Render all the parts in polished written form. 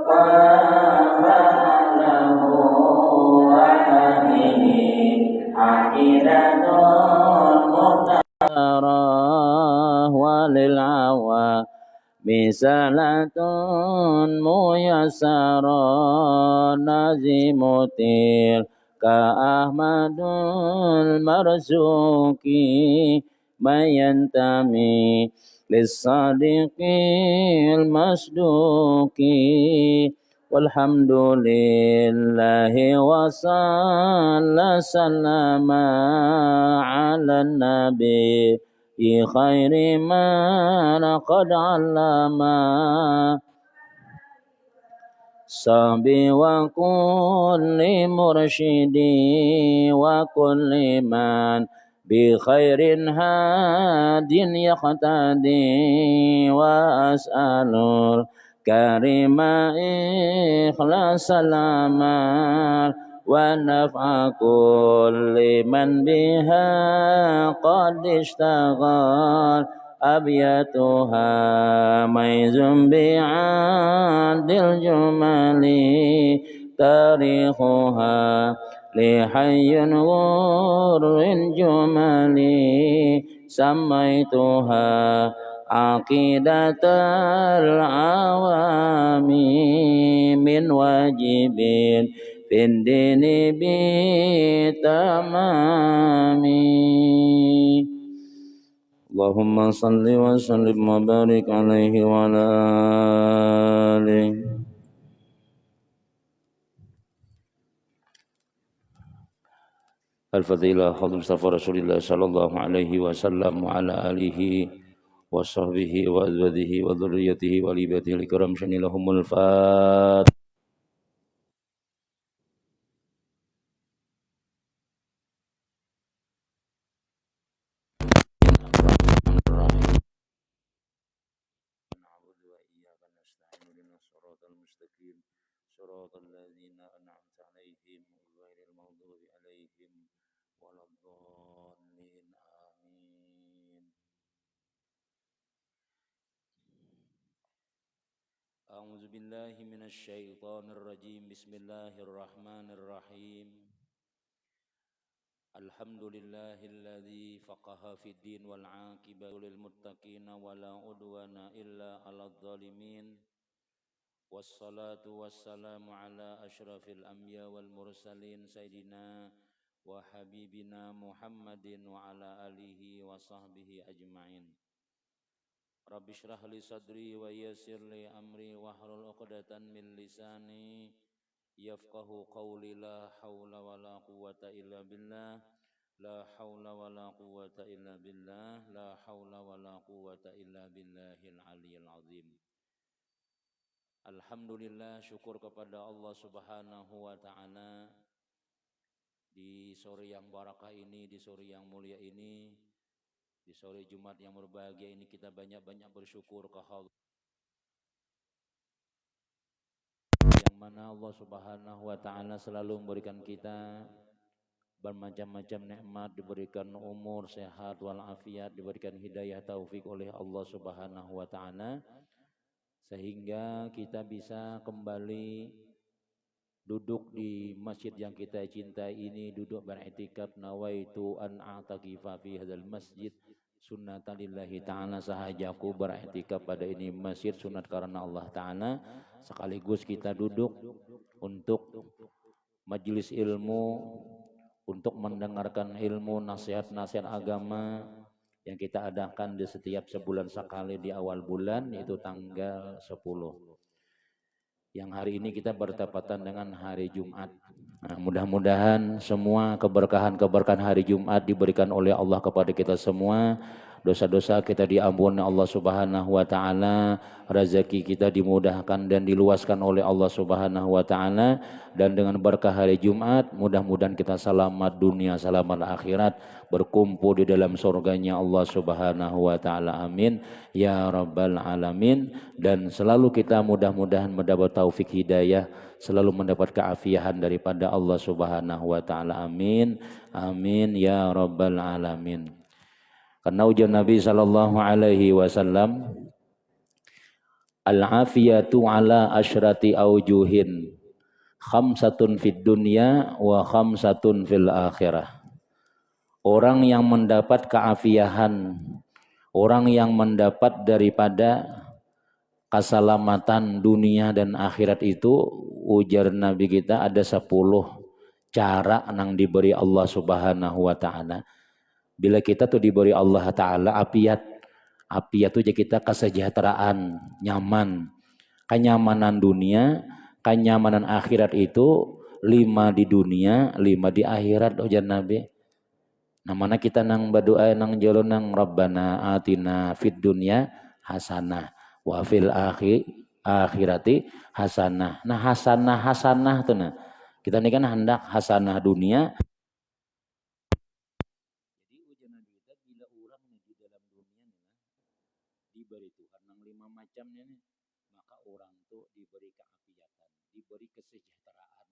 وَفَعَلَهُ وَهَذِهِ عَقِيدَةٌ مُخْتَارَةٌ وَلِلْعَوَامِ بِسَلَةٌ مُيَسَّرَةٌ نَظِيمُ كأحمد المرزوقي من ينتمي للصادق المصدوق والحمد لله وصلى سلم على النبي خير من قد علم صحبي وكل مرشدي وكل من بخير هاد يقتدي وأسأل الكريم إخلاص الأمل ونفع كل من بها قد اشتغل أبياتها ميز بعد الجمال تاريخها لحي غر الجمال سميتها عقيدة العوام من واجب في الدين بتمام اللهم صل وسلم وبارك عليه وعلى آله. Al-Fadilah Hadrat Mustafa Rasulullah sallallahu alaihi wasallam wa ala alihi wa sahbihi wa azwajihi wa dzurriyyatihi wa libatihi al-kiram syanilahumul Fatihah. صراط الذين أنعمت عليهم غير المغضوب عليهم ولا الضالين آمين. أعوذ بالله من الشيطان الرجيم بسم الله الرحمن الرحيم الحمد لله الذي فقه في الدين والعاقبة للمتقين ولا عدوان إلا على الظالمين والصلاة والسلام على أشرف الأنبياء والمرسلين سيدنا وحبيبنا محمد وعلى آله وصحبه أجمعين. رب اشرح لي صدري ويسر لي أمري واحلل عقدة من لساني يفقه قولي لا حول ولا قوة إلا بالله لا حول ولا قوة إلا بالله لا حول ولا قوة إلا بالله العلي العظيم. Alhamdulillah, syukur kepada Allah Subhanahu wa Ta'ala di sore yang barakah ini, di sore yang mulia ini, di sore Jumat yang berbahagia ini kita banyak-banyak bersyukur ke Allah yang mana Allah Subhanahu wa Ta'ala selalu memberikan kita bermacam-macam nikmat, diberikan umur, sehat, walafiat, diberikan hidayah taufik oleh Allah Subhanahu wa Ta'ala sehingga kita bisa kembali duduk di masjid yang kita cintai ini, duduk beriktikaf. Nawaitu an a'takifa fi hadzal masjid sunnatan lillahi ta'ala, sahaja aku beriktikaf pada ini masjid sunat karena Allah Ta'ala, sekaligus kita duduk untuk majelis ilmu, untuk mendengarkan ilmu, nasihat-nasihat agama yang kita adakan di setiap sebulan sekali di awal bulan, yaitu tanggal 10. Yang hari ini kita bertepatan dengan hari Jumat. Nah, mudah-mudahan semua keberkahan-keberkahan hari Jumat diberikan oleh Allah kepada kita semua. Dosa-dosa kita diampuni Allah Subhanahu wa Ta'ala, rezeki kita dimudahkan dan diluaskan oleh Allah Subhanahu wa Ta'ala, dan dengan berkah hari Jumat mudah-mudahan kita selamat dunia, selamat akhirat, berkumpul di dalam surganya Allah Subhanahu wa Ta'ala. Amin ya rabbal alamin. Dan selalu kita mudah-mudahan mendapat taufik hidayah, selalu mendapat keafiahan daripada Allah Subhanahu wa Ta'ala. Amin amin ya rabbal alamin. Karena ujian Nabi sallallahu alaihi wasallam, Al-afiyatu ala asyrati aujuhin. Khamsatun fid dunya wa khamsatun fil akhirah. Orang yang mendapat keafiahan, orang yang mendapat daripada keselamatan dunia dan akhirat itu, ujar Nabi kita ada 10 cara yang diberi Allah Subhanahu wa taala. Bila kita tuh diberi Allah taala afiat, afiat itu kita kesejahteraan, nyaman. Kenyamanan dunia, kenyamanan akhirat itu 5 di dunia, 5 di akhirat, ujar Nabi. Nah mana kita nang berdoa nang jolo nang Rabbana atina fid dunya hasanah wa fil akhirati hasanah. Nah hasanah tuh nah. Kita ini kan hendak hasanah dunia. Jadi ujian Nabi kita bila orang di dalam dunia nih diberi Tuhan nang 5 macam nih, maka orang tuh diberi keafiatan, diberi kesejahteraan,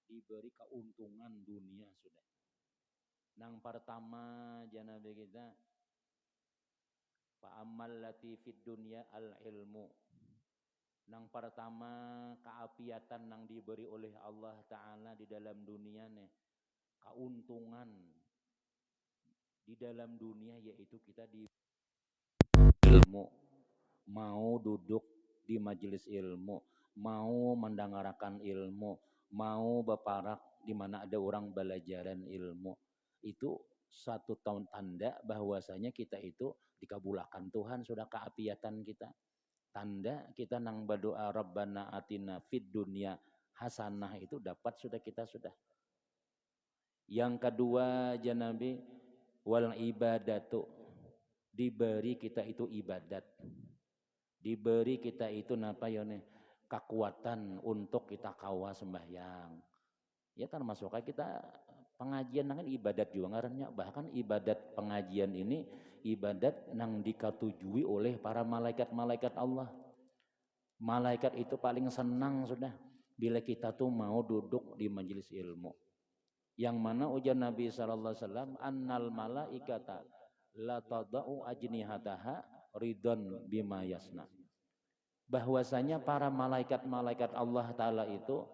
diberi keuntungan dunia sudah. Nang pertama janabi kita fa'amal lati fid dunya al ilmu. Nang pertama keapiatan nang diberi oleh Allah Ta'ala di dalam dunia nih, keuntungan di dalam dunia yaitu kita di ilmu, mau duduk di majelis ilmu, mau mendengarkan ilmu, mau beparak di mana ada orang belajaran ilmu. Itu satu tahun tanda bahwasanya kita itu dikabulkan Tuhan, sudah keapiatan kita. Tanda kita nang berdoa Rabbana atina fid dunya hasanah itu dapat sudah kita sudah. Yang kedua janabi wal ibadatu, diberi kita itu ibadat. Diberi kita itu napa yone kekuatan untuk kita kawa sembahyang. Ya termasuk kita pengajian kan ibadat juga ngarannya, bahkan ibadat pengajian ini ibadat yang dikatujui oleh para malaikat-malaikat Allah. Malaikat itu paling senang sudah bila kita tuh mau duduk di majelis ilmu. Yang mana ujar Nabi sallallahu alaihi wasallam annal malaikata la tadau ajnihataha ridon bima yasna. Bahwasanya para malaikat-malaikat Allah Ta'ala itu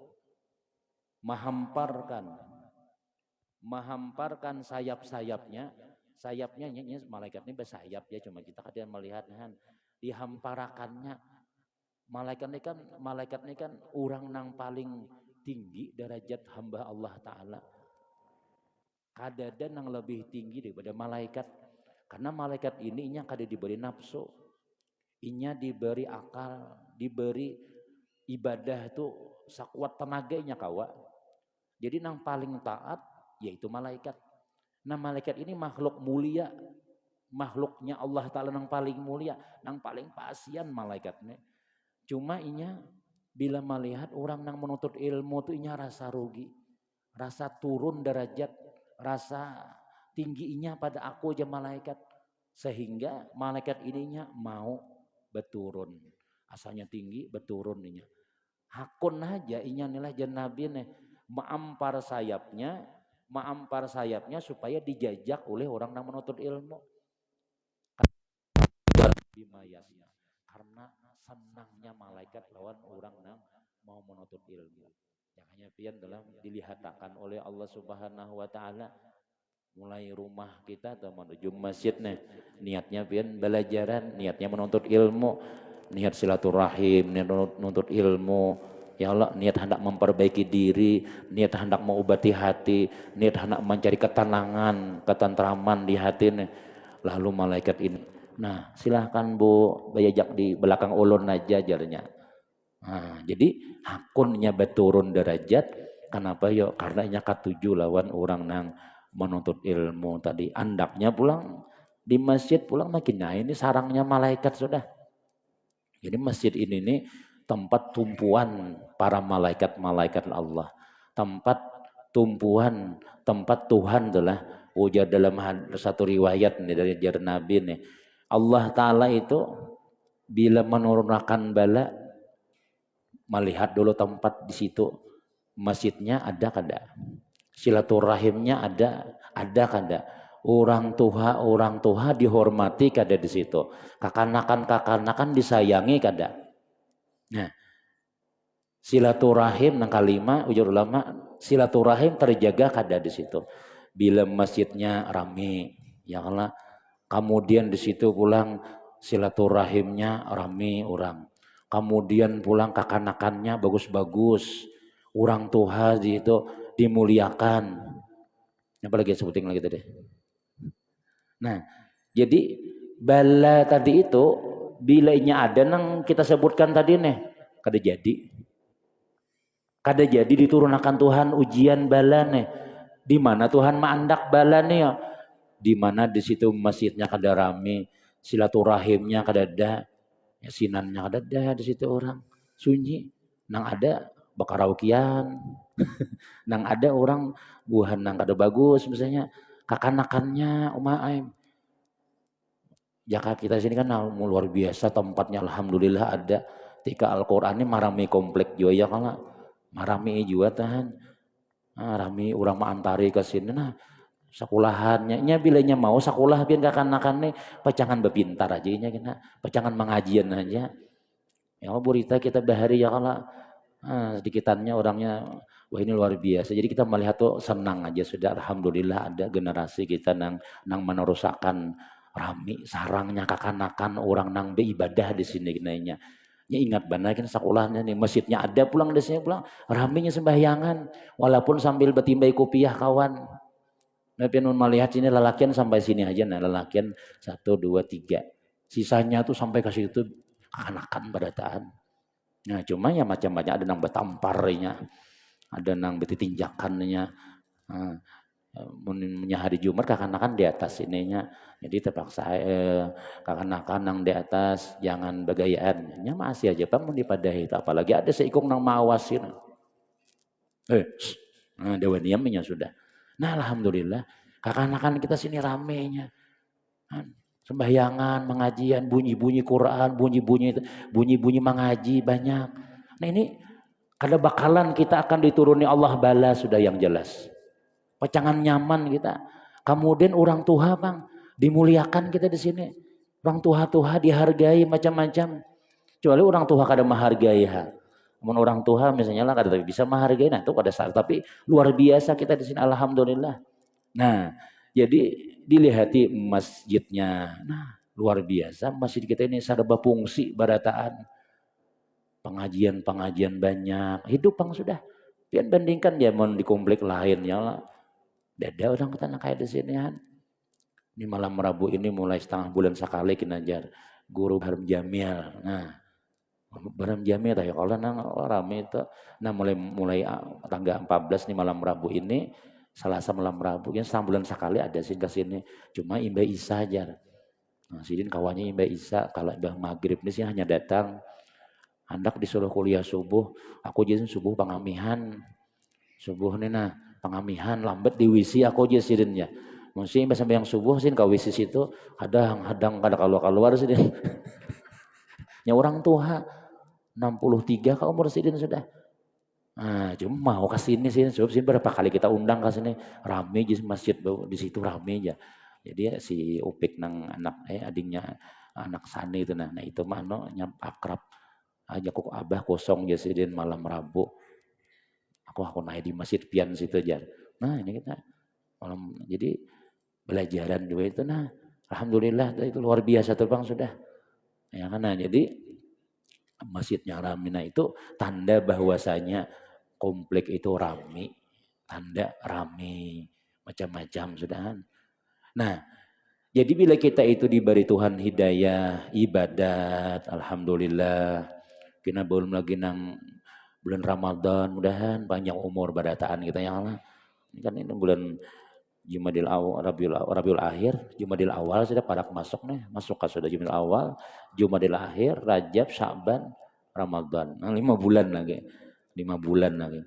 menghamparkan sayap-sayapnya. Sayapnya malaikat ini bersayap ya, cuma kita kadang melihat kan dihamparakannya. Malaikat ini kan orang yang paling tinggi derajat hamba Allah Ta'ala. Kadada yang lebih tinggi daripada malaikat, karena malaikat ini inya kada diberi nafsu, inya diberi akal, diberi ibadah itu sakuat tenaganya kawa. Jadi yang paling taat yaitu malaikat. Nah malaikat ini makhluk mulia, makhluknya Allah Ta'ala yang paling mulia, yang paling pasien malaikatnya. Cuma inya bila melihat orang yang menuntut ilmu itu inya rasa rugi, rasa turun derajat, rasa tingginya pada aku aja malaikat, sehingga malaikat ininya mau berturun, asalnya tinggi berturun inya. Hakun aja inya nilai jan Nabi nih maampar sayapnya supaya dijajak oleh orang yang menuntut ilmu. Karena senangnya malaikat lawan orang yang mau menuntut ilmu. Yang hanya pian dalam dilihatkan oleh Allah Subhanahu wa taala mulai rumah kita atau menuju masjid nih, niatnya pian belajaran, niatnya menuntut ilmu, niat silaturahim, niat menuntut ilmu. Ya Allah, niat hendak memperbaiki diri, niat hendak mengobati hati, niat hendak mencari ketenangan, ketentraman di hati nih. Lalu malaikat ini, nah silahkan Bu, bayajak di belakang ulun aja jarnya. Nah, jadi hakunnya berturun derajat. Kenapa yuk? Karena inya katuju lawan orang nang menuntut ilmu tadi. Andaknya pulang di masjid pulang makinnya ini sarangnya malaikat sudah. Jadi masjid ini nih tempat tumpuan para malaikat-malaikat Allah. Tempat tumpuan, tempat Tuhan adalah ujar dalam satu riwayat nih dari jar Nabi nih. Allah Ta'ala itu bila menurunkan bala, melihat dulu tempat di situ, masjidnya ada kada, silaturahimnya ada kada, orang tua dihormati kada di situ, kakanakan disayangi kada. Nah, silaturahim nang kalima ujar ulama, silaturahim terjaga kada di situ. Bila masjidnya rame, ya Allah, kemudian di situ pulang silaturahimnya rame orang. Kemudian pulang kakanakannya bagus-bagus. Orang tua di itu dimuliakan. Apa lagi sebutin lagi tadi? Nah, jadi bala tadi itu bilanya ada nang kita sebutkan tadi nih, kada jadi. Kada jadi diturunkan Tuhan ujian bala nih. Di mana Tuhan mandak bala nih ya? Di mana di situ masjidnya kada rame, silaturahimnya kada ada, ya sinannya kada ada di situ orang sunyi. Nang ada bakaraukian, nang ada orang buhan nang kada bagus misalnya kakanakannya umaim. Jakarta kita sini kan luar biasa tempatnya, alhamdulillah ada. Tika Al-Quran ini marami komplek juga ya kalau marami juga tahan. Nah, rami orang maantari ke sini nah sekolahannya nya bilanya mau sekolah biar kakanakan nih pacangan bepintar aja nya kena pacangan mengajian aja. Ya berita kita bahari ya kalau sedikitannya orangnya wah ini luar biasa. Jadi kita melihat tuh senang aja sudah alhamdulillah ada generasi kita nang menerusakan rami sarangnya kakanakan orang nang beribadah di sini ginanya. Ya ingat benar kan sekolahnya nih masjidnya ada pulang di sini pulang raminya sembahyangan walaupun sambil betimbai kopiah kawan. Tapi nun melihat sini lelakian sampai sini aja nah lelakian 1, 2, 3 sisanya tuh sampai ke situ kakanakan berataan. Nah cuma ya macam-macam ada nang betamparnya, ada nang betitinjakannya. Nah, punya hari Jumat kakanakan di atas ininya. Jadi terpaksa kakanakan nang di atas jangan begayaan. Nya masih aja bangun dipadahi itu apalagi ada seikung nang mawasin. Nah dewan niamnya sudah. Nah alhamdulillah kakanakan kita sini ramenya. Sembahyangan, pengajian, bunyi-bunyi Quran, bunyi-bunyi mengaji banyak. Nah ini kada bakalan kita akan dituruni Allah bala sudah yang jelas. Pacangan nyaman kita. Kemudian orang tua bang dimuliakan kita di sini. Orang tua dihargai macam-macam. Kecuali orang tua kada menghargai ha. Namun orang tua misalnya lah kada bisa menghargai nah itu pada saat tapi luar biasa kita di sini alhamdulillah. Nah, jadi dilihati masjidnya. Nah, luar biasa masjid kita ini sarba fungsi barataan. Pengajian-pengajian banyak. Hidup bang sudah. Pian bandingkan zaman di komplek lain ya lah. Dada orang kita kayak di sini kan. Ini malam Rabu ini mulai setengah bulan sekali kinajar guru Baram Jamil. Nah, Baram Jamil ya kalau nang rame itu. Nah, mulai tanggal 14 nih malam Rabu ini Selasa malam Rabu kan setengah bulan sekali ada sih ke sini. Cuma Imba Isa aja. Nah, sidin kawannya Imba Isa kalau Mbah Maghrib ini sih hanya datang hendak disuruh kuliah subuh. Aku jadi subuh pengamihan. Subuh nih nah pengamihan lambat di wisi aku aja sidin ya. Mesti sampai yang subuh sih kau wisi situ hadang kada keluar sih nya orang tua 63 kau umur sidin sudah. Nah, cuma mau ke sini sih, sebab sih berapa kali kita undang ke sini, rame di masjid di situ rame aja. Jadi ya, si Upik nang anak adiknya anak Sani itu nah itu mah no nyam akrab aja kok abah kosong ya sidin malam Rabu. Aku naik di masjid pian situ aja. Nah, ini kita malam jadi belajaran juga itu nah alhamdulillah itu luar biasa tuh Bang sudah. Ya kan nah, jadi masjidnya Ramina itu tanda bahwasanya komplek itu rame, tanda rame, macam-macam sudah. Nah, jadi bila kita itu diberi Tuhan hidayah, ibadat, alhamdulillah. Kita belum lagi nang bulan Ramadan, mudahan panjang umur barataan kita ya Allah. Ini kan ini bulan Jumadil awal, Rabiul akhir, Jumadil awal sudah pada masuk nih, masuk ke sudah Jumadil awal, Jumadil akhir, Rajab, Sya'ban, Ramadan. Nah, 5 bulan lagi. 5 bulan lagi.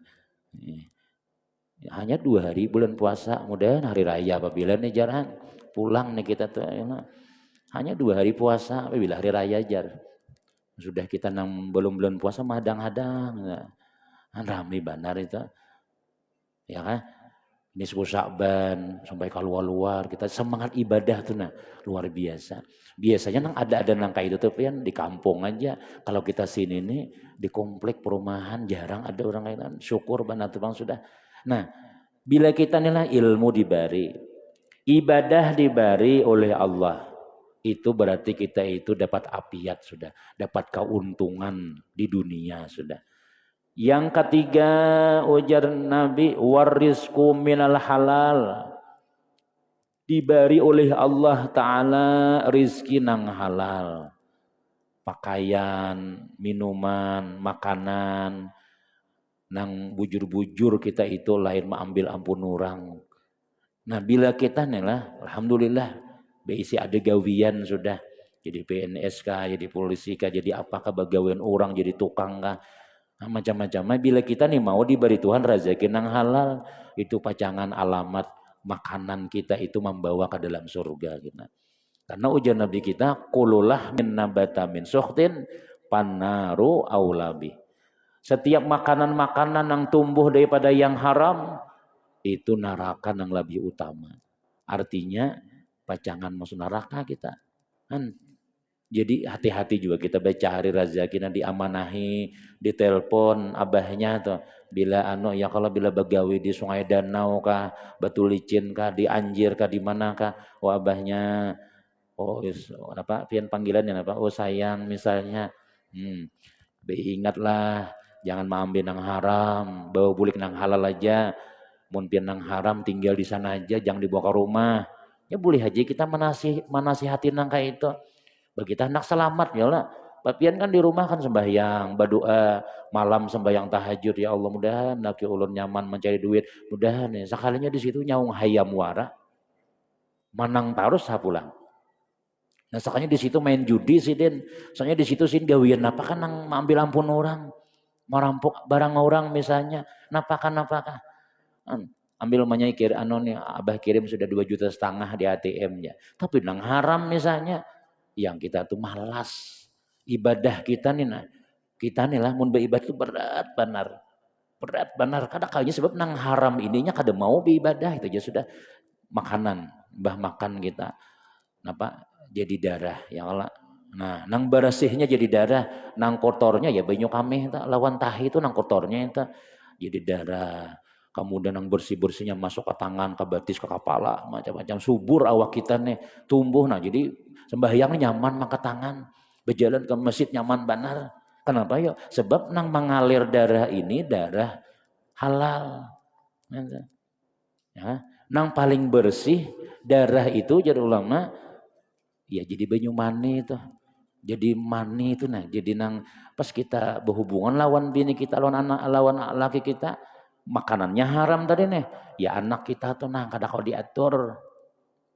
Hanya 2 hari bulan puasa, mudahan hari raya apabila nih jaran pulang nih kita tuh ya, hanya 2 hari puasa apabila hari raya jar. Sudah kita belum bulan puasa madang-hadang. Nah, rame benar itu. Ya kan? nisfu Sya'ban sampai keluar-luar kita semangat ibadah tuh nah luar biasa. Biasanya nang ada nang kayak itu tuh pian di kampung aja. Kalau kita sini nih di komplek perumahan jarang ada orang lain. Syukur benar tuh Bang sudah. Nah, bila kita nilai ilmu diberi, ibadah diberi oleh Allah, itu berarti kita itu dapat apiat sudah, dapat keuntungan di dunia sudah. Yang ketiga ujar Nabi warisku minal halal, diberi oleh Allah Ta'ala rizki nang halal, pakaian, minuman, makanan nang bujur-bujur kita itu lain mengambil ampun orang. Nah bila kita nih lah alhamdulillah beisi ada gawian sudah, jadi PNS kah, jadi polisi kah, jadi apakah bagawian orang, jadi tukang kah, nah, macam-macam. Bila kita nih mau diberi Tuhan rezeki nang halal, itu pacangan alamat makanan kita itu membawa ke dalam surga kita. Karena ujian Nabi kita, kululah min nabata min suhtin panaru aulabi. Setiap makanan-makanan yang tumbuh daripada yang haram, itu neraka yang lebih utama. Artinya pacangan masuk neraka kita. Kan? Jadi hati-hati juga kita baca hari rezeki diamanahi, ditelepon abahnya tuh. Bila ya kalau bila begawi di Sungai Danau kah, Batu Licin kah, di Anjir kah, di mana kah, oh abahnya, oh apa pian panggilannya apa, oh sayang misalnya, ingatlah jangan mengambil nang haram, bawa bulik nang halal aja, mun pian nang haram tinggal di sana aja, jangan dibawa ke rumah. Ya boleh aja kita menasihatin nang kayak itu. Bagi kita anak selamat ya lah. Papian kan di rumah kan sembahyang, berdoa, malam sembahyang tahajud, ya Allah mudahan laki ulun nyaman mencari duit, mudahan ya sekalinya di situ nyaung hayam wara, manang tarus pulang. Nah sekalinya di situ main judi sih Den, soalnya di situ sih gawian apa kan nang ambil ampun orang, merampok barang orang misalnya, napakah, ambil menyikir nih abah kirim sudah 2,5 juta di ATM-nya, tapi nang haram misalnya, yang kita tuh malas ibadah kita nih nah kita nih lah mun beribadah itu berat benar kadang kalinya sebab nang haram ininya kada mau beribadah itu aja sudah makanan bah makan kita apa jadi darah ya Allah. Nah nang bersihnya jadi darah, nang kotornya ya banyu kami lawan tahi itu nang kotornya itu jadi darah. Kemudian yang bersih-bersihnya masuk ke tangan, ke batis, ke kepala, macam-macam subur awak kita nih tumbuh. Nah jadi sembahyang nyaman maka tangan, berjalan ke masjid nyaman benar. Kenapa ya? Sebab nang mengalir darah ini darah halal. Ya, nang paling bersih darah itu jadi ulama, ya jadi banyu mani itu. Jadi mani itu nah, jadi nang pas kita berhubungan lawan bini kita, lawan laki kita, makanannya haram tadi nih, ya anak kita tuh nah kada kau diatur.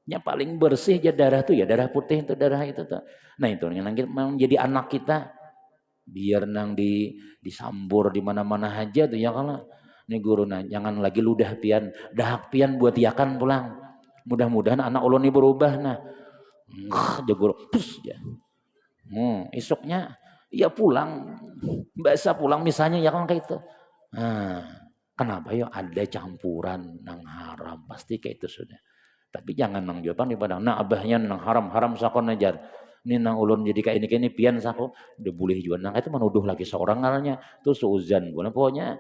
Yang paling bersih ya darah tuh ya darah putih itu darah itu tuh. Nah itu yang menjadi anak kita biar nang disambur di mana-mana aja tuh ya kalau nih guru nah jangan lagi ludah pian, dahak pian buat iakan pulang. Mudah-mudahan anak ulun ini berubah nah. Jagur pus ya. Esoknya ya pulang, biasa pulang misalnya ya kan kayak itu. Nah, kenapa ya ada campuran nang haram pasti kayak itu sudah. Tapi jangan nang jawaban di padang. Nah abahnya nang haram sakon ajar. Ini nang ulun jadi kayak ini pian sako. Udah boleh juga nang itu menuduh lagi seorang ngalnya. Tuh seuzan. Pokoknya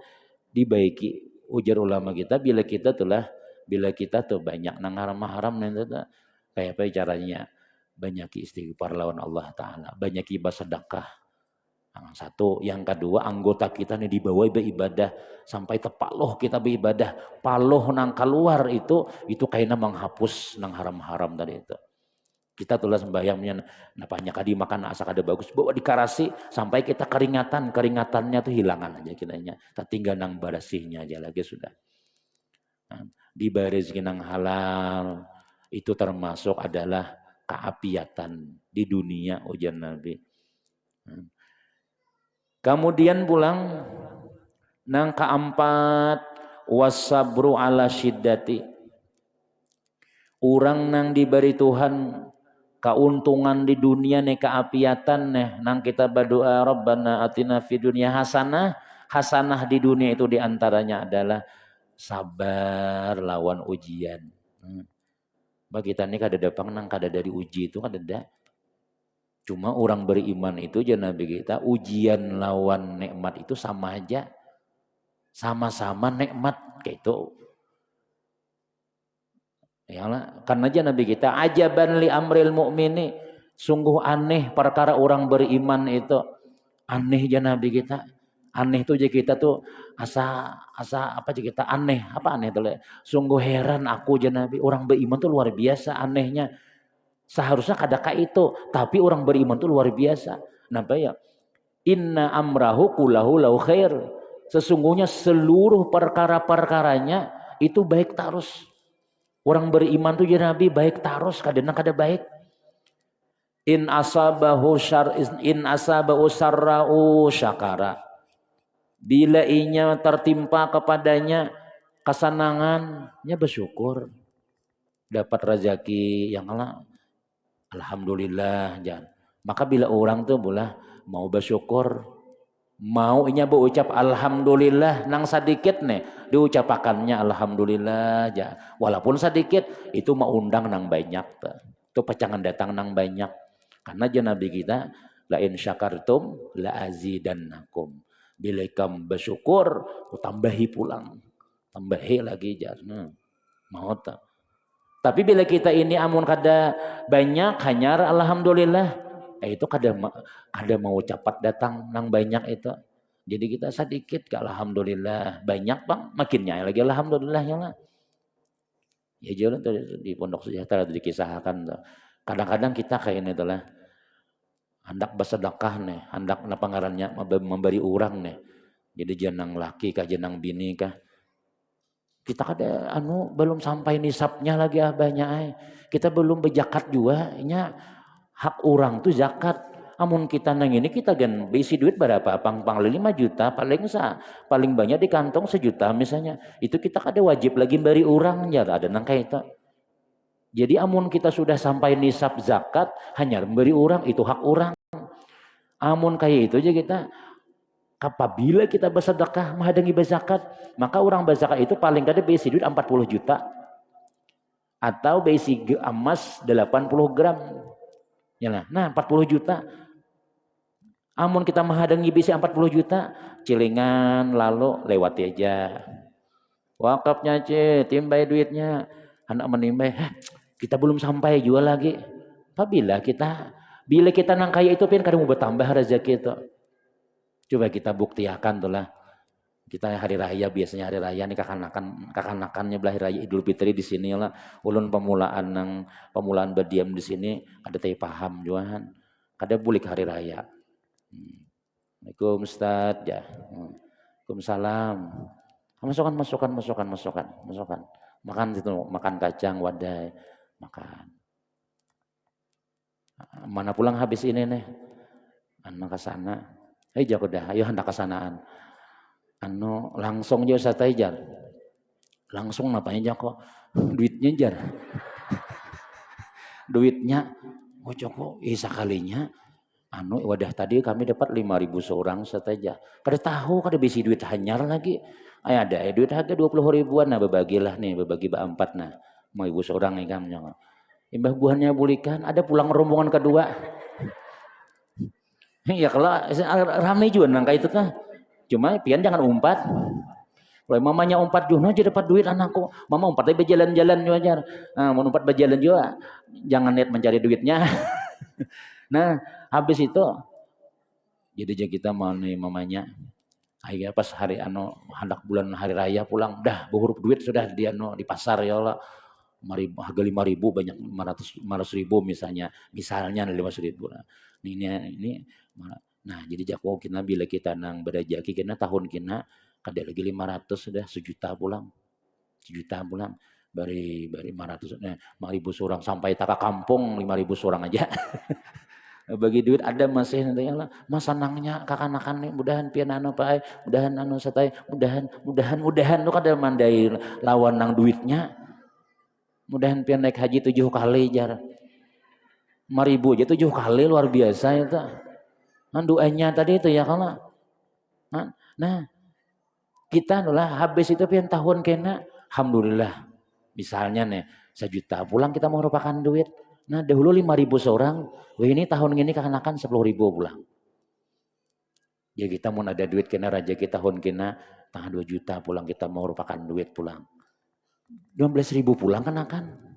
dibaiki ujar ulama kita bila kita tuh banyak nang haram nanti tuh kayak apa caranya banyak istighfar lawan Allah Ta'ala, banyak ibadah sedekah. Yang satu, yang kedua anggota kita nih dibawa ibadah sampai tepaloh kita beribadah, paloh nang keluar itu kayaknya menghapus nang haram-haram tadi itu. Kita tulah sembahyangnya napanya kadi makan asa kada bagus, bawa dikarasi sampai kita keringatannya tuh hilangan aja kitanya. Tak tinggal nang bersihnya aja lagi sudah. Nah, diberi rezeki nang halal itu termasuk adalah keapiatan di dunia ujian Nabi. Kemudian pulang nang keempat wasabru ala syiddati. Orang nang diberi Tuhan keuntungan di dunia nih keapiatan nih nang kita berdoa Rabbana atina fid dunya hasanah di dunia itu diantaranya adalah sabar lawan ujian. Bagi kita ini kada dapang nang kada dari uji itu kada ada. Cuma orang beriman itu aja Nabi kita ujian lawan nikmat itu sama aja. Sama-sama nikmat kayak itu. Ya lah, karena aja Nabi kita ajaban li amril mukmini, sungguh aneh perkara orang beriman itu. Aneh aja Nabi kita. Aneh tuh aja kita tuh asa apa aja kita aneh, apa aneh tuh? Sungguh heran aku aja Nabi, orang beriman tuh luar biasa anehnya. Seharusnya kadakah itu, tapi orang beriman tuh luar biasa. Kenapa ya? Inna amrahu kulahu lau khair. Sesungguhnya seluruh perkara-perkaranya itu baik terus. Orang beriman tuh ya Nabi baik terus, kadang kada baik. In asabahu sarra'u syakara. Bila inya tertimpa kepadanya kesenangannya bersyukur. Dapat rezeki yang Allah, alhamdulillah jangan. Maka bila orang tuh boleh mau bersyukur, mau inya berucap alhamdulillah nang sedikit nih diucapakannya alhamdulillah aja. Walaupun sedikit itu mau undang nang banyak tuh. Itu pecangan datang nang banyak. Karena aja Nabi kita la in syakartum la azidannakum. Bila kamu bersyukur, tambahi pulang. Tambahi lagi jar. Mau tak? Tapi bila kita ini amun kada banyak hanyar alhamdulillah, itu kada mau cepat datang nang banyak itu. Jadi kita sedikit ke alhamdulillah, banyak bang makinnya lagi alhamdulillah ya lah. Ya jalan di Pondok Sejahtera itu dikisahkan tuh. Kadang-kadang kita kayak ini tuh lah. Hendak bersedekah nih, hendak napa ngarannya memberi orang nih. Jadi jenang laki kah jenang bini kah. Kita kada belum sampai nisabnya lagi abahnya. Kita belum berzakat juga. Nya hak orang tuh zakat. Amun kita nang ini kita gan besi duit berapa? Pang 5 juta paling banyak di kantong 1 juta misalnya. Itu kita kada wajib lagi beri orang ya ada nang kayak itu. Jadi amun kita sudah sampai nisab zakat hanya memberi orang itu hak orang. Amun kayak itu aja kita apabila kita bersedekah menghadangi berzakat, maka orang berzakat itu paling kada besi duit 40 juta atau besi emas 80 gram. Ya nah 40 juta. Amun kita menghadangi besi 40 juta, cilingan lalu lewati aja. Wakafnya timbai duitnya, anak menimbai, kita belum sampai jual lagi. Apabila bila kita nang kaya itu pun kadang mau bertambah rezeki itu. Coba kita buktikan tuh lah. Kita hari raya biasanya hari raya nih kakanakannya belah hari raya Idul Fitri di sini lah. Ulun pemulaan berdiam di sini ada teh paham juahan. Kada bulik hari raya. Assalamualaikum Ustaz ya. Waalaikumsalam. Masukkan. Makan itu, makan kacang wadai, makan. Mana pulang habis ini nih? Anak ke sana. Jago dah, ayo hendak ke sanaan. Langsung aja Ustaz jar. Langsung napanya kok duitnya jar. Duitnya Joko sekalinya wadah tadi kami dapat 5.000 seorang saja. Kada tahu kada bisi duit hanyar lagi. Ada duit harga 20 ribuan nah bebagilah nih, bebagi berempat nah. Mau ibu seorang nih kami. Imbah buahnya bulikan, ada pulang rombongan kedua. Ya kalau ramai juga nangka itu kan. Cuma pian jangan umpat. Kalau mamanya umpat juga aja dapat duit anakku. Mama umpat aja berjalan-jalan juga aja. Nah, mau umpat berjalan juga. Jangan niat mencari duitnya. Nah, habis itu jadi aja kita mau nih mamanya. Akhirnya pas hari hendak bulan hari raya pulang, dah berhuruf duit sudah di pasar ya Allah. Harga 5.000 banyak 500 ribu misalnya 500.000 nah, ini nah jadi jako kita bila kita nang berajaki kena tahun kena kada lagi 500 sudah 1 juta pulang bari 500 5.000 seorang sampai taka kampung 5.000 seorang aja bagi duit ada masih nanti lah masa nangnya kakanakan nih mudahan pian pak mudahan satai mudahan lu kada mandai lawan nang duitnya. Mudahan pian naik haji 7 kali jar. 5.000 aja 7 kali luar biasa itu. Doanya tadi itu ya kalau. Nah, Kita adalah habis itu pian tahun kena, alhamdulillah. Misalnya nih, 1 juta pulang kita mau merupakan duit. Nah dahulu 5.000 seorang, wah ini tahun ini kekanakan 10.000 pulang. Ya kita mau ada duit kena raja kita tahun kena, tanggal 2 juta pulang kita mau merupakan duit pulang. 12.000 pulang kenakan.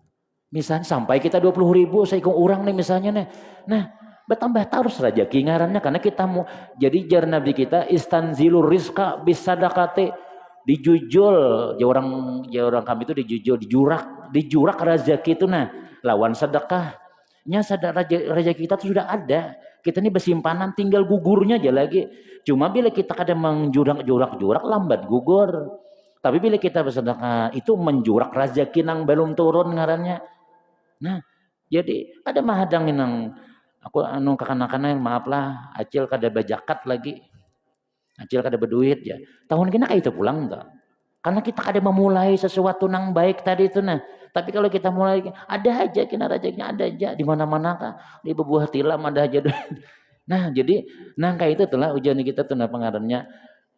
Misalnya sampai kita 20.000, saya ikut orang nih misalnya nih. Nah bertambah terus rezeki ngarannya karena kita mau jadi jar nabi kita istanzilur rizqa bisadaqati, dijujul ya orang kami itu dijujul dijurak rezeki itu nah lawan sedekahnya rezeki kita tuh sudah ada, kita ini bersimpanan tinggal gugurnya aja lagi. Cuma bila kita kadang menjurak lambat gugur, tapi bila kita bersedekah itu menjurak rezeki nang belum turun ngarannya. Nah jadi ada mahadang nang aku anu kakana-kana maaf lah acil kada bajakat lagi, acil kada berduit ya tahun kena kayak itu pulang tuh karena kita kada memulai sesuatu nang baik tadi itu. Nah tapi kalau kita mulai ada aja kena rajaknya ada aja di mana-mana kah di bebuah tilam ada aja. Nah jadi nang kayak itu telah ujian kita tuh nah pengaruhnya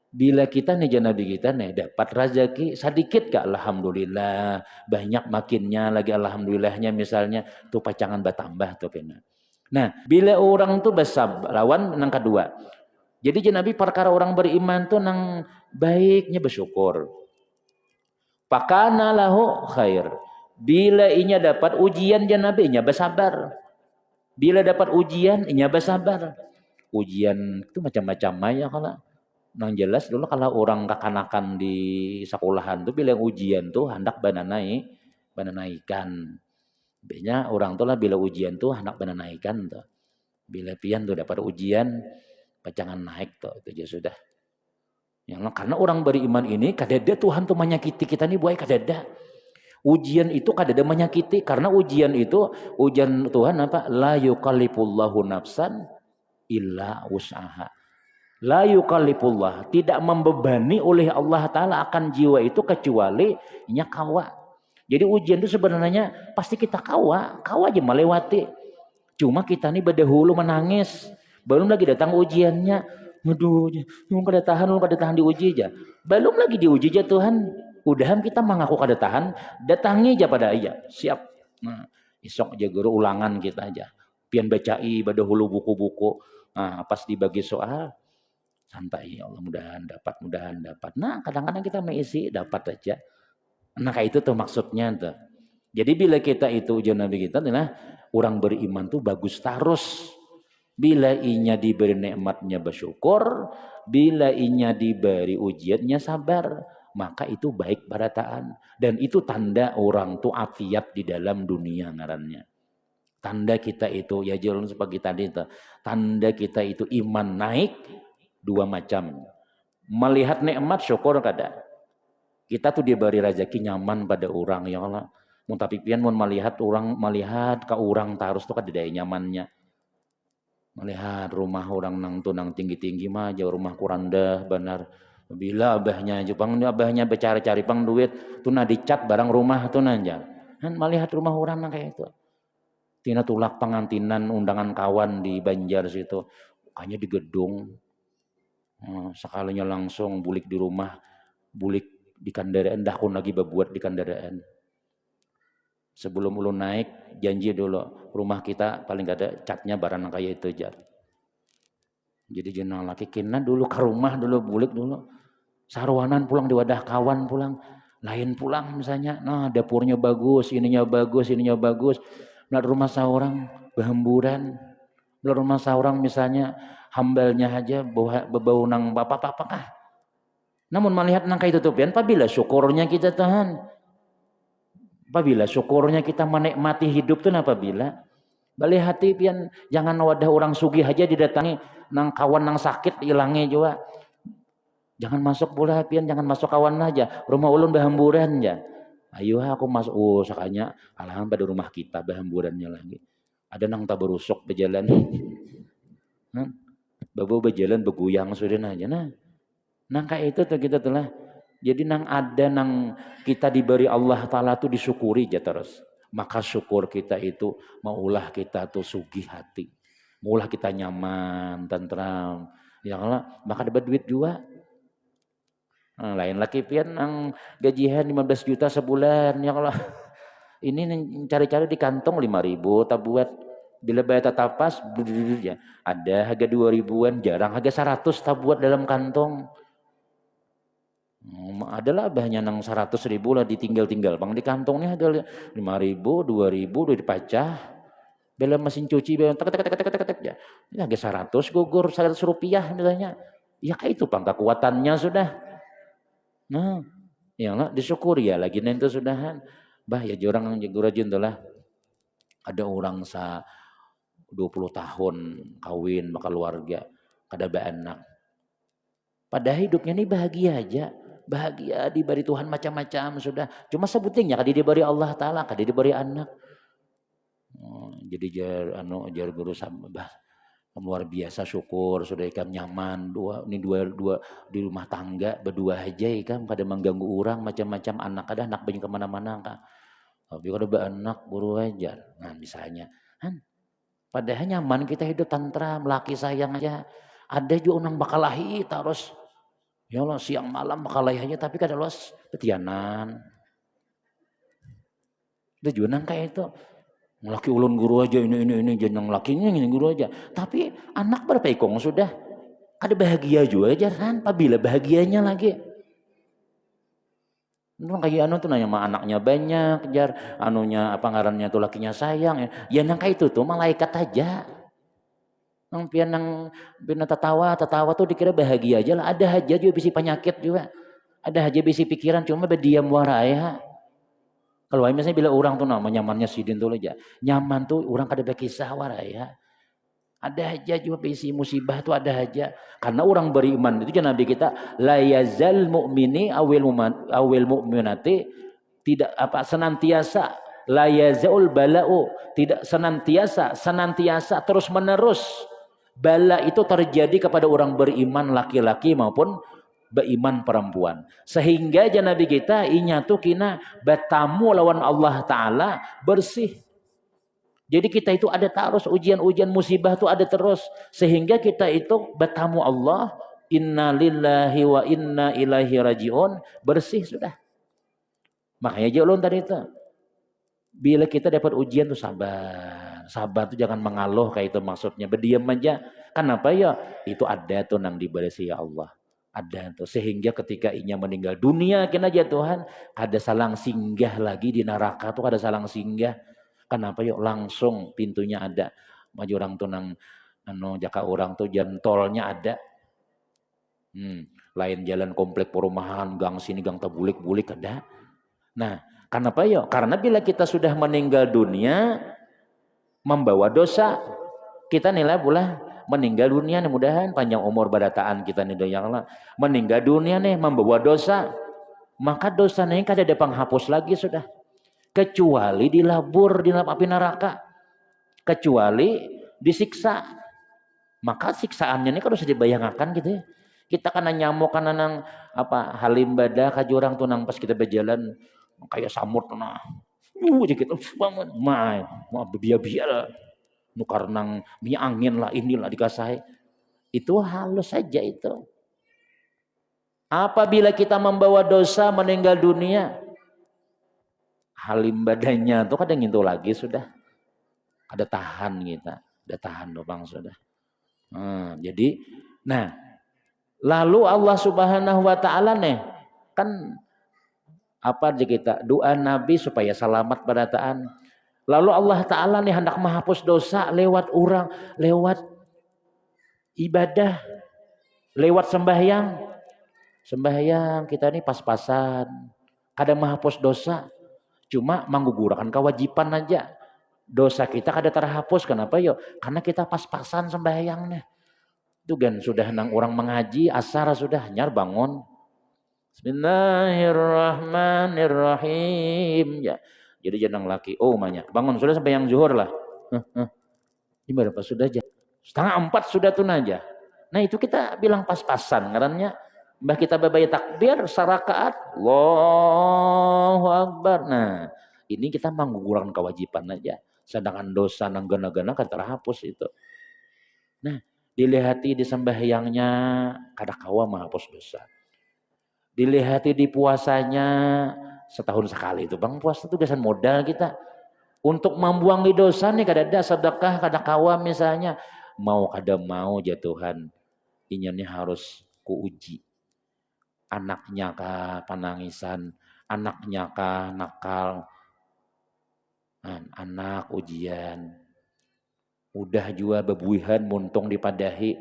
bila kita nih nabi kita nih dapat rezeki sedikit kak alhamdulillah, banyak makinnya lagi alhamdulillahnya misalnya tuh pacangan bertambah tuh kena. Nah bila orang tuh besar lawan nang kedua, jadi nabi perkara orang beriman tuh nang baiknya bersyukur. Pakana lahu khair. Bila inya dapat ujian nabi nya bersabar. Bila dapat ujian inya bersabar. Ujian itu macam-macam ya kalau nang jelas dulu kalau orang kekanakan di sekolahan tuh bila ujian tuh hendak bananaikan. Biasanya orang tuh lah bila ujian tuh hendak bananaikan tuh. Bila pian tuh dapat ujian pacangan naik tuh itu aja sudah. Yang karena orang beriman ini kadada Tuhan tuh menyakiti kita nih buai kadada. Ujian itu kadada menyakiti karena ujian itu ujian Tuhan apa? La yukallifullahu nafsan illa usaha. La yukallifullah, tidak membebani oleh Allah Ta'ala akan jiwa itu kecuali nya kawa. Jadi ujian itu sebenarnya pasti kita kawa aja melewati. Cuma kita nih berdahulu menangis, belum lagi datang ujiannya. Aduh, lu kada tahan diuji aja. Belum lagi diuji aja Tuhan. Udahan kita mengaku kada tahan, datangi aja pada iya, siap. Nah, esok aja guru ulangan kita aja. Pian bacai berdahulu buku-buku. Nah, pas dibagi soal, santai ya Allah mudahan dapat. Nah kadang-kadang kita mengisi dapat aja. Nah kayak itu tuh maksudnya tuh. Jadi bila kita itu ujian nabi kita adalah orang beriman tuh bagus terus. Bila inya diberi nikmatnya bersyukur, bila inya diberi ujiannya sabar, maka itu baik barataan. Dan itu tanda orang tuh afiat di dalam dunia ngarannya. Tanda kita itu ya jalan seperti tadi itu. Tanda kita itu iman naik dua macam. Melihat nikmat syukur kada. Kita tuh diberi rezeki nyaman pada orang ya Allah. Mun tapi pian mun melihat ke orang terus tuh kada ada nyamannya. Melihat rumah orang nang tunang tinggi-tinggi mah jauh rumah kurandah benar. Bila abahnya Jepang abahnya becari-cari pang duit tuh na dicat barang rumah tuh nanja. Kan melihat rumah orang nang kayak itu. Tina tulak pengantinan undangan kawan di Banjar situ. Hanya di gedung. Sekalinya langsung bulik di rumah, bulik di kendaraan, dahun lagi berbuat di kendaraan. Sebelum ulun naik, janji dulu rumah kita paling gak ada catnya barang kayak itu jar. Jadi jenang laki kena dulu ke rumah dulu bulik dulu, sarwanan pulang di wadah kawan pulang, lain pulang misalnya, nah dapurnya bagus, ininya bagus. Melihat rumah seorang berhamburan, melihat rumah seorang misalnya hambalnya aja bau nang apa-apa. Namun melihat nang kayak tutupian, apabila syukurnya kita Tuhan, apabila syukurnya kita menikmati hidup tuh apabila balik hati pian jangan wadah orang sugih aja didatangi nang kawan nang sakit hilangnya juga. Jangan masuk pula pian, jangan masuk kawan aja. Rumah ulun berhamburan ya. Ayo aku masuk, sakanya alhamdulillah pada rumah kita berhamburannya lagi. Ada nang tak berusuk berjalan. Babu berjalan beguyang sudah aja nah. Nang kayak itu tuh kita telah. Jadi nang ada nang kita diberi Allah Ta'ala tuh disyukuri aja terus. Maka syukur kita itu maulah kita tuh sugih hati. Maulah kita nyaman, tentram. Ya Allah, maka dapat duit juga. Lain laki pian ang gajihan 15 juta sebulan ya kalau ini cari-cari di kantong 5.000 tabuat bila bayar tatapas ya ada harga 2.000-an jarang harga 100 tabuat dalam kantong. Adalah banyak nang 100.000 lah ditinggal-tinggal bang di kantongnya ada 5.000 2.000 udah dipacah bela mesin cuci bela tek tek tek tek tek tek ya ini harga 100 gugur 100 rupiah misalnya ya kayak itu bang kekuatannya sudah. Nah, ya lah disyukuri ya lagi nanti sudahan. Bah ya jorang yang jago rajin tuh lah. Ada orang 20 tahun kawin maka keluarga kada anak. Pada hidupnya ini bahagia aja. Bahagia diberi Tuhan macam-macam sudah. Cuma sebutingnya kada diberi Allah Ta'ala, kada diberi anak. Jadi jar guru bah luar biasa syukur sudah ikan nyaman dua di rumah tangga berdua aja ikan pada mengganggu orang macam-macam anak ada anak banyak kemana-mana kan tapi kalau anak buru aja nah misalnya kan padahal nyaman kita hidup tantram laki sayang aja ada juga orang bakal lahir terus ya Allah siang malam bakal lahir aja tapi kada los petianan itu juga kayak itu laki ulun guru aja ini jeneng lakinya ini guru aja tapi anak berapa ikong sudah kada bahagia juga aja kan apabila bahagianya lagi kayak tuh nanya sama anaknya banyak jar anunya apa ngarannya tuh lakinya sayang ya nang kayak itu tuh malaikat aja nang pian nang tatawa tuh dikira bahagia aja lah ada aja juga bisi penyakit juga ada aja bisi pikiran cuma berdiam waraya. Kalau misalnya bila orang tuh namanya nyamannya sidin tuh aja. Nyaman tuh orang kada berkisah ya. Ada aja juga bisi musibah tuh ada aja. Karena orang beriman itu jangan Nabi kita la yazal mu'mini awil mu'minati tidak apa senantiasa la yazul bala'u tidak senantiasa terus menerus bala itu terjadi kepada orang beriman laki-laki maupun beriman perempuan sehingga aja Nabi kita inya tuh kina bertamu lawan Allah Ta'ala bersih jadi kita itu ada terus ujian-ujian musibah tuh ada terus sehingga kita itu bertamu Allah inna lillahi wa inna ilaihi rajiun bersih sudah makanya aja ulun tadi itu bila kita dapat ujian tuh sabar tuh jangan mengaluh kayak itu maksudnya berdiam aja kenapa ya itu ada tuh nang diberesi ya Allah ada tuh sehingga ketika inya meninggal dunia kena aja Tuhan ada salang singgah lagi di neraka tuh ada salang singgah kenapa yuk langsung pintunya ada maju orang tuh nang jaka orang tuh jantolnya ada lain jalan komplek perumahan gang sini gang tebulik-bulik ada nah kenapa yuk karena bila kita sudah meninggal dunia membawa dosa kita nilai pula meninggal dunia nih mudahan panjang umur badataan kita nih doyang Allah meninggal dunia nih membawa dosa maka dosa nih kada ada penghapus lagi sudah kecuali dilabur di dalam api neraka kecuali disiksa maka siksaannya ini kan harus dibayangkan gitu ya kita karena nyamuk karena nang apa halim badah kajurang tuh nang pas kita berjalan kayak samur nah gitu banget mau biar nukar nang minyak angin lah inilah dikasih itu halus saja itu apabila kita membawa dosa meninggal dunia halim badannya tuh kadang ngintu lagi sudah ada tahan kita ada tahan bang sudah jadi nah lalu Allah Subhanahu wa Ta'ala nih kan apa aja kita doa Nabi supaya selamat badataan lalu Allah Ta'ala nih hendak menghapus dosa lewat orang, lewat ibadah, lewat sembahyang kita nih pas-pasan, kadang menghapus dosa, cuma menggugurkan kewajiban aja. Dosa kita kada terhapus, kenapa yuk? Karena kita pas-pasan sembahyangnya. Itu kan sudah nang orang mengaji, asar sudah nyar bangun. Bismillahirrahmanirrahim. Ya. Jadi jangan laki, banyak. Bangun sudah sampai yang zuhur lah. Ini berapa sudah aja? 3:30 sudah tun aja. Nah itu kita bilang pas-pasan. Ngarannya mbah kita babai takbir sarakaat. Allahu Akbar. Nah ini kita menggugurkan kewajiban aja. Sedangkan dosa nang gana-gana kan terhapus itu. Nah dilihati di sembahyangnya kada kawa menghapus dosa. Dilihati di puasanya setahun sekali itu bang, puasa itu biasanya modal kita untuk membuangi dosa nih. Kadada sedekah kada kawa misalnya, mau kada mau jatuhan inyanya harus kuuji. Anaknya kah panangisan, anaknya kah nakal, anak ujian. Udah jua bebuihan muntung dipadahi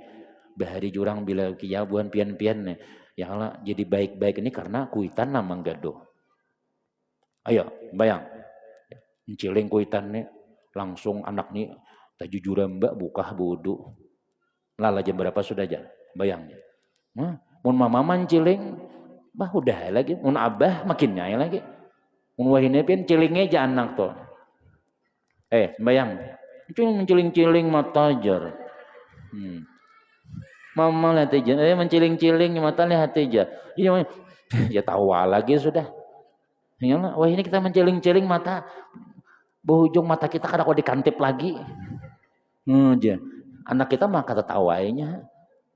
bahari jurang bila kiabuan pian-pian nih. Ya Allah jadi baik-baik ini karena kuitan namang gaduh. Ayo bayang, menciling kuitan nih langsung anak nih tajujuran mbak buka budu. Lala jam berapa sudah aja bayangnya. Mun mama menciling, bah udah lagi. Mun abah makin nyai lagi. Mun wahine pian cilingnya aja anak tuh. Bayang, itu menciling-ciling mata jar. Mama lihat aja, menciling-ciling mata lihat aja. Ini ya tawa lagi sudah. Ya, wah ini kita menciling-ciling mata, berujung mata kita kadang kok dikantip lagi. Aja. Anak kita mah kata tawainya.